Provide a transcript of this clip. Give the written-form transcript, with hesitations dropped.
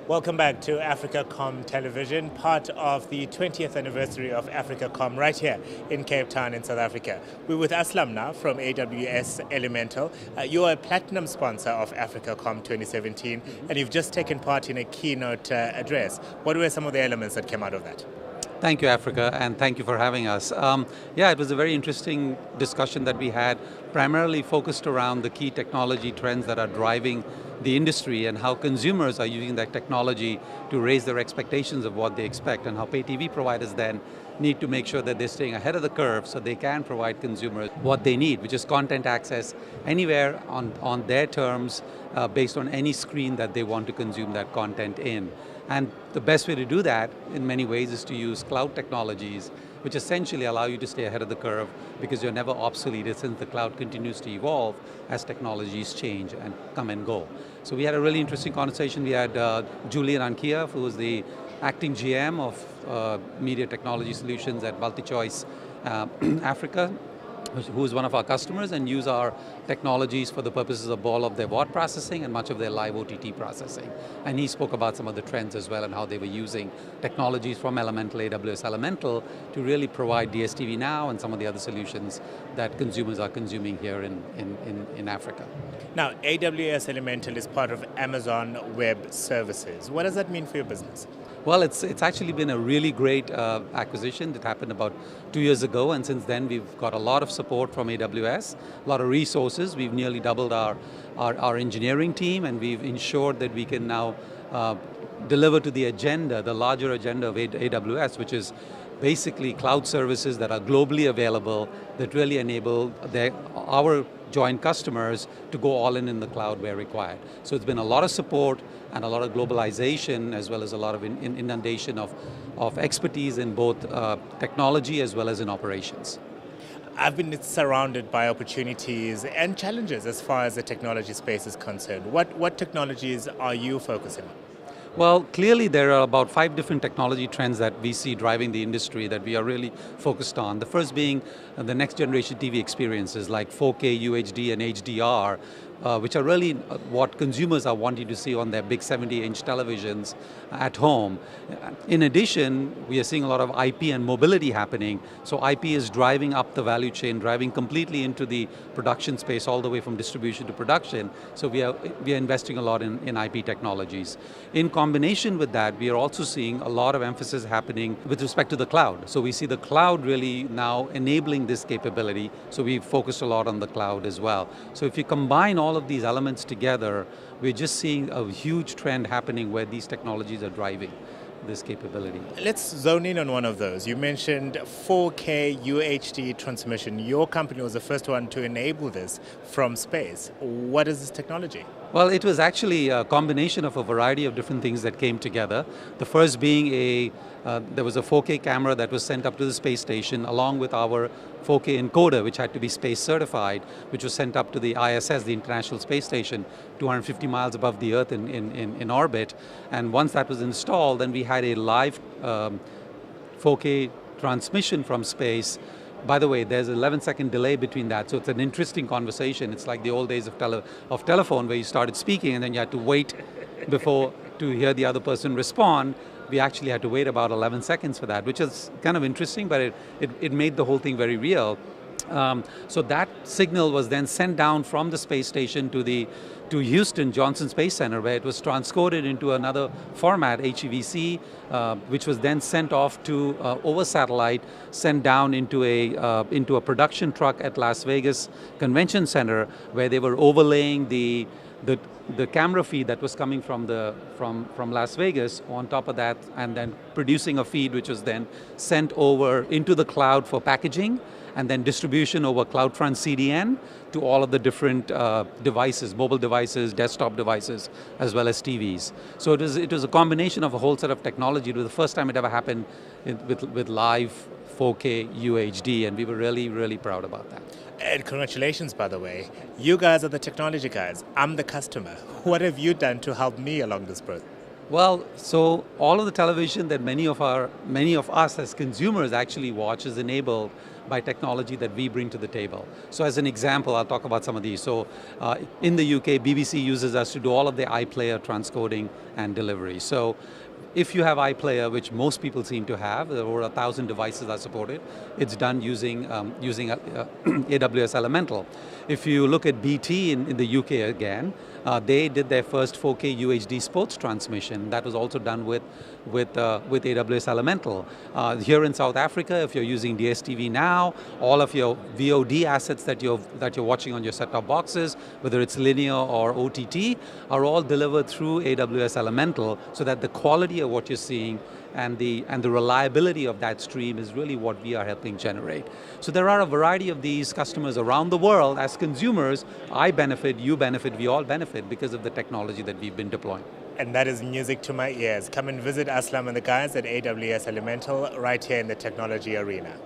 Welcome back to AfricaCom Television, part of the 20th anniversary of AfricaCom right here in Cape Town in South Africa. We're with Aslam now from AWS Elemental. You're a platinum sponsor of AfricaCom 2017 and you've just taken part in a keynote address. What were some of the elements that came out of that? Thank you, Africa, and thank you for having us. Yeah, it was a very interesting discussion that we had, primarily focused around the key technology trends that are driving the industry and how consumers are using that technology to raise their expectations of what they expect, and how pay TV providers then need to make sure that they're staying ahead of the curve so they can provide consumers what they need, which is content access anywhere on their terms, based on any screen that they want to consume that content in. And the best way to do that, in many ways, is to use cloud technologies, which essentially allow you to stay ahead of the curve because you're never obsoleted, since the cloud continues to evolve as technologies change and come and go. So we had a really interesting conversation. We had Julian Ankia, who is the acting GM of Media Technology Solutions at MultiChoice Africa, who is one of our customers and use our technologies for the purposes of all of their VOD processing and much of their live OTT processing. And he spoke about some of the trends as well and how they were using technologies from Elemental, AWS Elemental, to really provide DSTV Now and some of the other solutions that consumers are consuming here in Africa. Now, AWS Elemental is part of Amazon Web Services. What does that mean for your business? Well, it's actually been a really great acquisition that happened about 2 years ago, and since then we've got a lot of support from AWS, a lot of resources. We've nearly doubled our engineering team, and we've ensured that we can now deliver to the agenda, the larger agenda of AWS, which is basically cloud services that are globally available, that really enable our joint customers to go all in the cloud where required. So it's been a lot of support and a lot of globalization, as well as a lot of inundation of expertise in both technology as well as in operations. I've been surrounded by opportunities and challenges as far as the technology space is concerned. What technologies are you focusing on? Well, clearly there are about 5 different technology trends that we see driving the industry that we are really focused on. The first being the next generation TV experiences like 4K, UHD and HDR, which are really what consumers are wanting to see on their big 70-inch televisions at home. In addition, we are seeing a lot of IP and mobility happening. So IP is driving up the value chain, driving completely into the production space, all the way from distribution to production. So we are investing a lot in IP technologies. In combination with that, we are also seeing a lot of emphasis happening with respect to the cloud. So we see the cloud really now enabling this capability. So we've focused a lot on the cloud as well. So if you combine all of these elements together, we're just seeing a huge trend happening where these technologies are driving this capability. Let's zone in on one of those. You mentioned 4K UHD transmission. Your company was the first one to enable this from space. What is this technology? Well, it was actually a combination of a variety of different things that came together. The first being there was a 4K camera that was sent up to the space station along with our 4K encoder, which had to be space certified, which was sent up to the ISS, the International Space Station, 250 miles above the Earth in orbit. And once that was installed, then we had a live 4K transmission from space. By the way, there's an 11-second delay between that, so it's an interesting conversation. It's like the old days of telephone, where you started speaking and then you had to wait to hear the other person respond. We actually had to wait about 11 seconds for that, which is kind of interesting, but it made the whole thing very real. So that signal was then sent down from the space station to Houston Johnson Space Center, where it was transcoded into another format, HEVC, which was then sent off to over satellite, sent down into a production truck at Las Vegas Convention Center, where they were overlaying the camera feed that was coming from Las Vegas on top of that, and then producing a feed which was then sent over into the cloud for packaging, and then distribution over CloudFront CDN to all of the different devices, mobile devices, desktop devices, as well as TVs. So it was a combination of a whole set of technology. It was the first time it ever happened with live 4K UHD, and we were really, really proud about that. And congratulations, by the way. You guys are the technology guys. I'm the customer. What have you done to help me along this process? Well, so all of the television that many of us as consumers actually watch is enabled by technology that we bring to the table. So as an example, I'll talk about some of these. So in the UK, BBC uses us to do all of the iPlayer transcoding and delivery. So if you have iPlayer, which most people seem to have, over 1,000 devices are supported, it's done using AWS Elemental. If you look at BT in the UK again, they did their first 4K UHD sports transmission. That was also done with AWS Elemental. Here in South Africa, if you're using DSTV now, all of your VOD assets that you're watching on your set-top boxes, whether it's linear or OTT, are all delivered through AWS Elemental, so that the quality of what you're seeing and the reliability of that stream is really what we are helping generate. So there are a variety of these customers around the world. As consumers, I benefit, you benefit, we all benefit because of the technology that we've been deploying. And that is music to my ears. Come and visit Aslam and the guys at AWS Elemental right here in the technology arena.